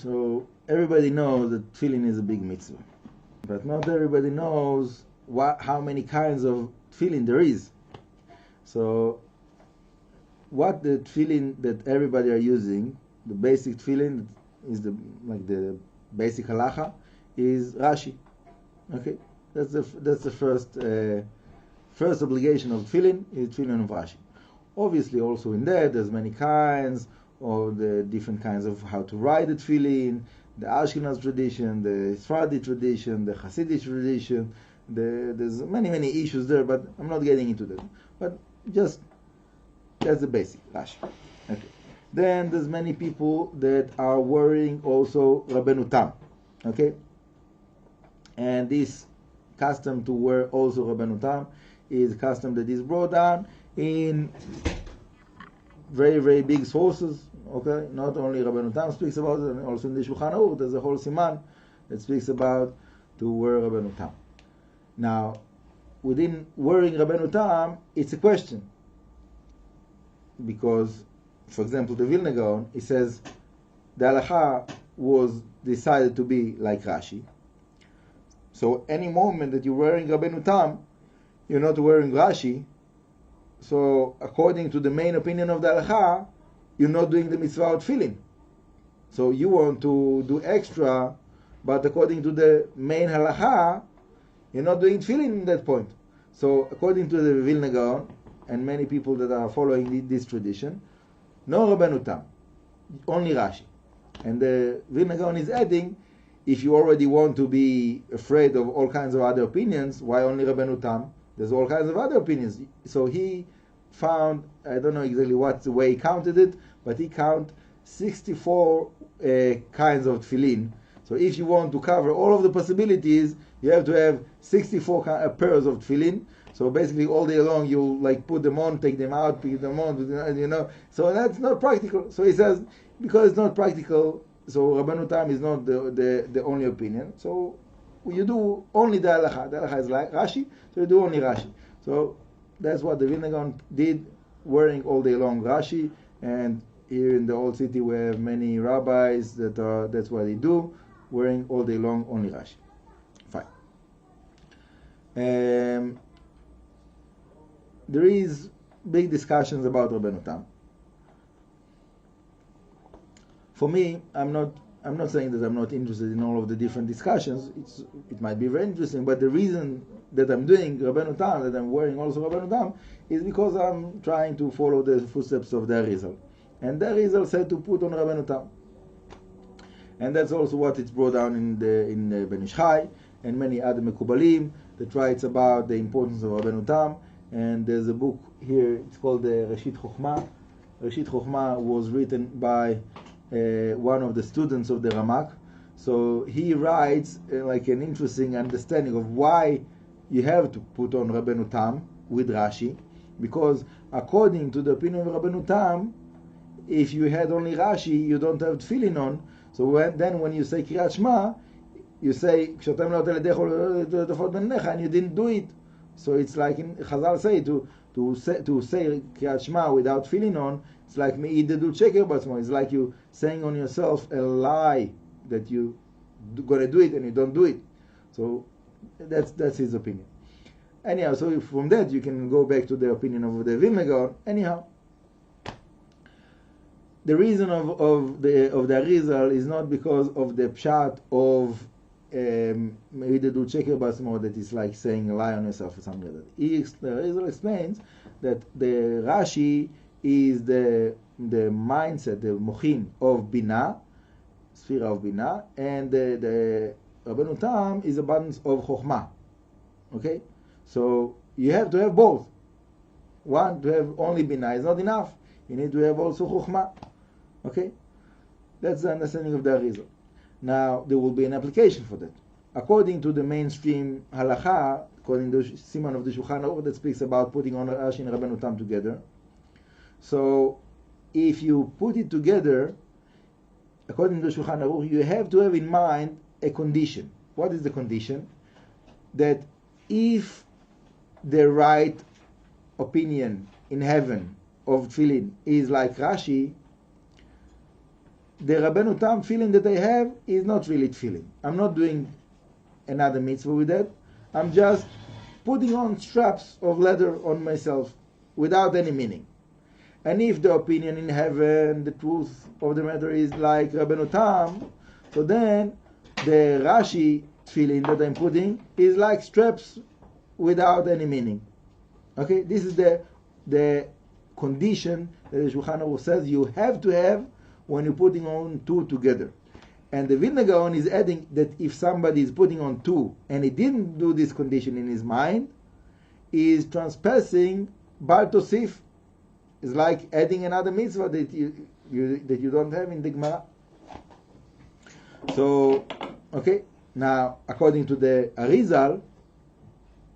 So everybody knows that tefillin is a big mitzvah, but not everybody knows how many kinds of tefillin there is. So what the tefillin that everybody are using, the basic tefillin is the basic halacha, is Rashi. Okay, that's the first obligation of tefillin is tefillin of Rashi. Obviously, also in there's many kinds, or the different kinds of how to write the tefillin, the Ashkenaz tradition, the Sephardi tradition, the Hasidic tradition. There's many issues there, but I'm not getting into that. But just that's the basic Rashi. Okay. Then there's many people that are wearing also Rabenu Tam. Okay. And this custom to wear also Rabenu Tam is a custom that is brought down in very big sources. Okay, not only Rabenu Tam speaks about it, and also in the Shulchan Aruch there's a whole siman that speaks about to wear Rabenu Tam. Now, within wearing Rabenu Tam, it's a question, because, for example, the Vilna Gaón, it says the halacha was decided to be like Rashi. So any moment that you're wearing Rabenu Tam, you're not wearing Rashi. So according to the main opinion of the halacha, you're not doing the mitzvah of tefillin. So you want to do extra, but according to the main halacha, you're not doing tefillin in that point. So according to the Vilna Gaón, and many people that are following this tradition, no Rabenu Tam, only Rashi. And the Vilna Gaón is adding, if you already want to be afraid of all kinds of other opinions, why only Rabenu Tam? There's all kinds of other opinions. So he found, I don't know exactly what the way he counted it, but he counted 64 kinds of tefillin. So if you want to cover all of the possibilities, you have to have 64 pairs of tefillin. So basically all day long you put them on, take them out, pick them on, So that's not practical. So he says, because it's not practical, so Rabenu Tam is not the only opinion. So you do only the halacha. The halacha is like Rashi, so you do only Rashi. So that's what the Vilna Gaón did, wearing all day long Rashi. And here in the old city we have many rabbis that's what they do, wearing all day long only Rashi. Fine. There is big discussions about Rabenu Tam. For me, I'm not saying that I'm not interested in all of the different discussions. It might be very interesting, but the reason that I'm doing Rabenu Tam, that I'm wearing also Rabenu Tam, is because I'm trying to follow the footsteps of the Arizal. And the Arizal said to put on Rabenu Tam. And that's also what it's brought down in Ben Ish Chai and many other Mekubalim that writes about the importance of Rabenu Tam. And there's a book here, it's called Reshit Chochmah. Reshit Chochmah was written by one of the students of the Ramak. So he writes an interesting understanding of why you have to put on Rabenu Tam with Rashi, because according to the opinion of Rabenu Tam, if you had only Rashi, you don't have tefillin on. So when you say Kriyat Shema, you say Kshatem Lo Tele and you didn't do it. So it's like in Chazal say to say Kriyat Shema without tefillin on, it's like me'idedu sheker batzmo. It's like you saying on yourself a lie that you gonna do it and you don't do it. So that's his opinion. Anyhow, so from that you can go back to the opinion of the Vilna Gaón. Anyhow, the reason of the Arizal is not because of the pshat of me'idedu sheker batzmo, that is like saying a lie on yourself or something like that. The Arizal explains that the Rashi is the mindset, the mochin of Bina, sphere of Bina, and the Rabenu Tam is abundance of Chochmah. Okay? So you have to have both. One, to have only Bina is not enough. You need to have also Chochmah. Okay? That's the understanding of the Arizal. Now, there will be an application for that. According to the mainstream halacha, according to the Siman of the Shulchan Aruch that speaks about putting on Rashi and Rabenu Tam together, so if you put it together, according to Shulchan Aruch, you have to have in mind a condition. What is the condition? That if the right opinion in heaven of tefillin is like Rashi, the Rabenu Tam feeling that I have is not really feeling. I'm not doing another mitzvah with that. I'm just putting on straps of leather on myself without any meaning. And if the opinion in heaven, the truth of the matter is like Rabenu Tam, so then the Rashi feeling that I'm putting is like straps without any meaning. Okay, this is the condition that the Shulchan Aruch says you have to have when you're putting on two together. And the Vilna Gaón is adding that if somebody is putting on two and he didn't do this condition in his mind, he is transpassing Bar Tosif. It's like adding another mitzvah that you don't have in the Gemara. So, okay, now according to the Arizal,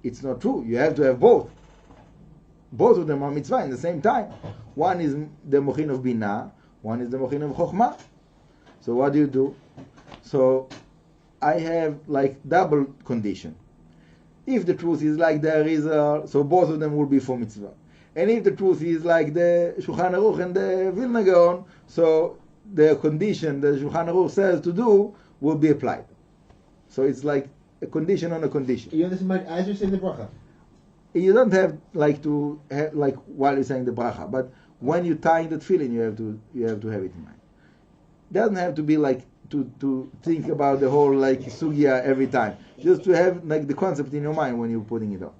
it's not true. You have to have both. Both of them are mitzvah in the same time. One is the mochin of Binah, one is the mochin of Chokhmah. So what do? So I have like double condition. If the truth is like the Arizal, so both of them will be for mitzvah. And if the truth is like the Shulchan Aruch and the Vilna Gaón, so the condition that Shulchan Aruch says to do will be applied. So it's like a condition on a condition. You understand as you're saying the bracha? You don't have like to have, like while you're saying the bracha, but when you're tying that feeling, you have to have it in mind. It doesn't have to be like to think about the whole like sugya every time. Just to have like the concept in your mind when you're putting it on.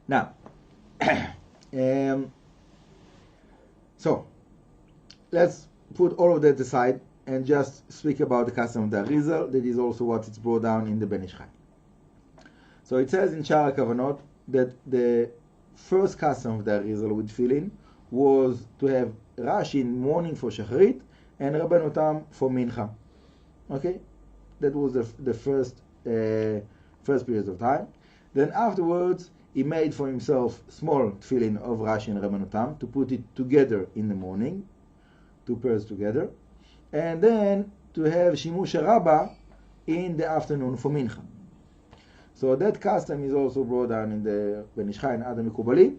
Now, so let's put all of that aside and just speak about the custom of the Arizal. That is also what it's brought down in the Ben Ish Chai. So it says in Shara Kavanot that the first custom of the Arizal with tefillin was to have Rashi in morning for Shacharit and Rabenu Tam for Mincha. Okay, that was the first period of time. Then afterwards, he made for himself small tefillin of Rashi and Rabenu Tam to put it together in the morning, two pairs together, and then to have Shimush Rabbah in the afternoon for Mincha. So that custom is also brought down in the Ben Ish Chai and other Mikubalim.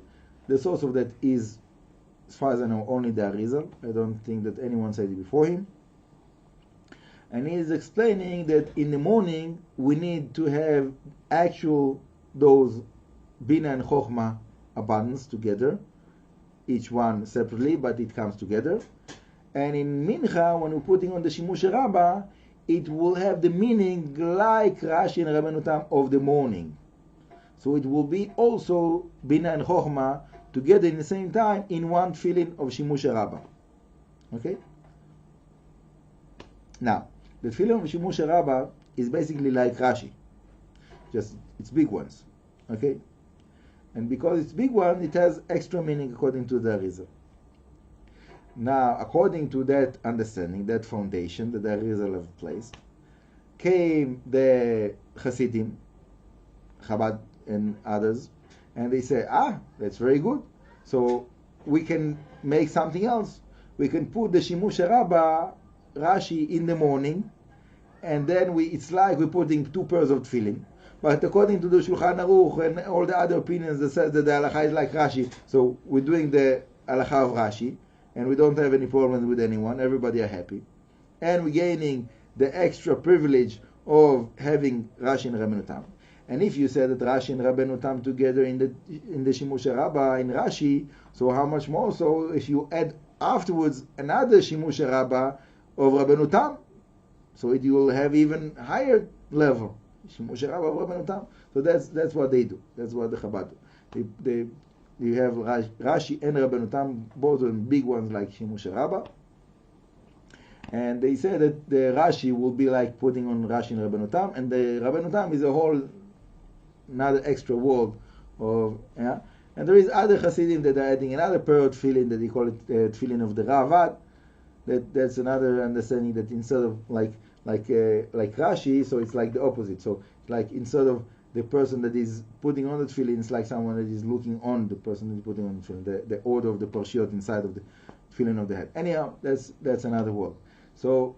The source of that is, as far as I know, only the Arizal. I don't think that anyone said it before him. And he is explaining that in the morning we need to have actual those Bina and Chokhmah abundance together, each one separately, but it comes together. And in Mincha, when we're putting on the Shimush Rabbah, it will have the meaning like Rashi and Rabenu Tam of the morning. So it will be also Bina and Chokhmah together in the same time in one tefillin of Shimush Rabbah. Okay? Now, the tefillin of Shimush Rabbah is basically like Rashi. Just, it's big ones. Okay? And because it's big one, it has extra meaning according to the Arizal. Now, according to that understanding, that foundation that the Arizal have placed, came the Hasidim, Chabad and others, and they say, that's very good. So we can make something else. We can put the Shimush Rabbah Rashi in the morning, and then it's like we're putting two pairs of tefillin. But according to the Shulchan Aruch and all the other opinions that says that the halacha is like Rashi, so we're doing the halacha of Rashi, and we don't have any problems with anyone. Everybody are happy, and we're gaining the extra privilege of having Rashi and Rabenu Tam. And if you said that Rashi and Rabenu Tam together in the Shimush Rabbah in Rashi, so how much more so if you add afterwards another Shimush Rabbah of Rabenu Tam, so you will have even higher level. Shimush Rabbah of Rabenu Tam. So that's what they do. That's what the Chabad do. You have Rashi and Rabenu Tam, both of them big ones like Shimush Rabbah. And they say that the Rashi will be like putting on Rashi and Rabenu Tam, and the Rabenu Tam is a whole another extra word of And there is other Hasidim that are adding another pair of tefillin that they call it tefillin of the Ravad. That's another understanding that instead of like Rashi, so it's like the opposite. So like instead of the person that is putting on the tefillin, it's like someone that is looking on the person that is putting on the tefillin, the order of the parshiot inside of the tefillin of the head. Anyhow, that's another word. So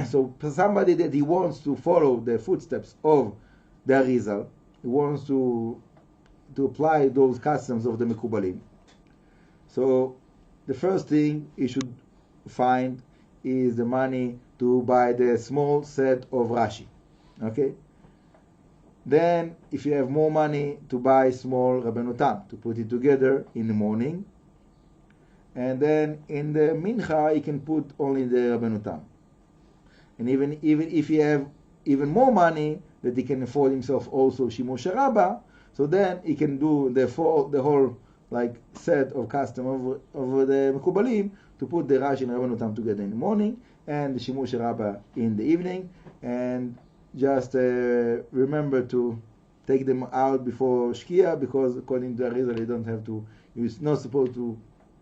so for somebody that he wants to follow the footsteps of the Arizal, he wants to apply those customs of the Mekubalim. So the first thing he should find is the money to buy the small set of Rashi. Okay? Then, if you have more money, to buy small Rabenu Tam, to put it together in the morning. And then in the Mincha, you can put only the Rabenu Tam. And even if you have even more money, that he can afford himself also Shimush Rabba, so then he can do the whole like set of custom of the Mekubalim to put the Rashi and Rabenu Tam together in the morning and the Shimush Rabba in the evening, and just remember to take them out before Shkia, because according to the Arizal, you don't have to. You're not supposed to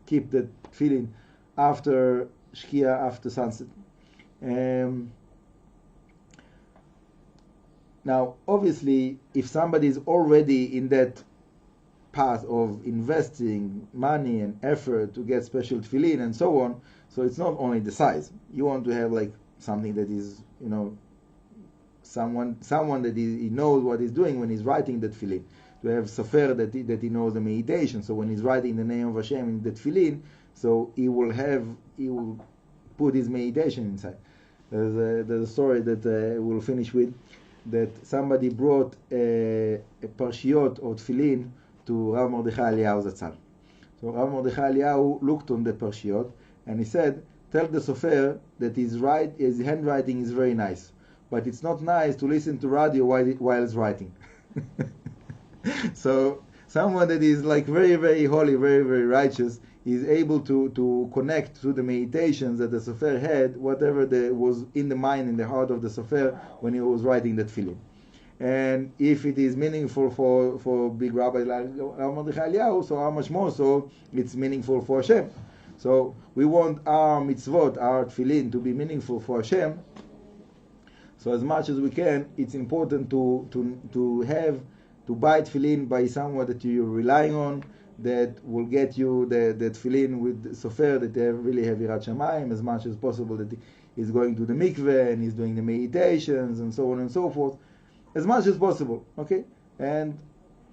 keep the tefillin after Shkia, after sunset. Now, obviously, if somebody is already in that path of investing money and effort to get special tefillin and so on, so it's not only the size. You want to have like something that is, someone that he knows what he's doing when he's writing the tefillin. To have sofer that he knows the meditation. So when he's writing the name of Hashem in the tefillin, so he will put his meditation inside. There's a story that we'll finish with, that somebody brought a parshiot or tefillin to Rav Mordechai Eliyahu Zatzal. So Rav Mordechai Eliyahu looked on the parshiot and he said, "Tell the sofer that his handwriting is very nice, but it's not nice to listen to radio while he's writing." So someone that is like very, very holy, very, very righteous, is able to connect to the meditations that the sofer had, whatever was in the mind, in the heart of the sofer when he was writing that tefillin. And if it is meaningful for big rabbi like Rav Mordechai Eliyahu, so how much more so it's meaningful for Hashem. So we want our mitzvot, our tefillin, to be meaningful for Hashem. So as much as we can, it's important to buy tefillin by someone that you're relying on, that will get you the tefillin with sofer that they really have yirat shamayim, as much as possible, that he's going to the mikveh and he's doing the meditations and so on and so forth, as much as possible. Okay, and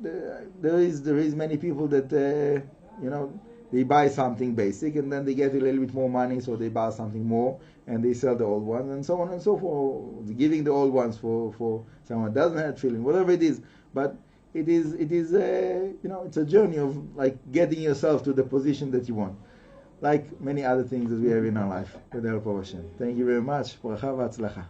there is many people that they buy something basic and then they get a little bit more money, so they buy something more and they sell the old ones and so on and so forth, giving the old ones for someone who doesn't have tefillin, whatever it is. But it is it's a journey of like getting yourself to the position that you want, like many other things that we have in our life with the help of Hashem. Thank you very much. Bracha v'atzlacha.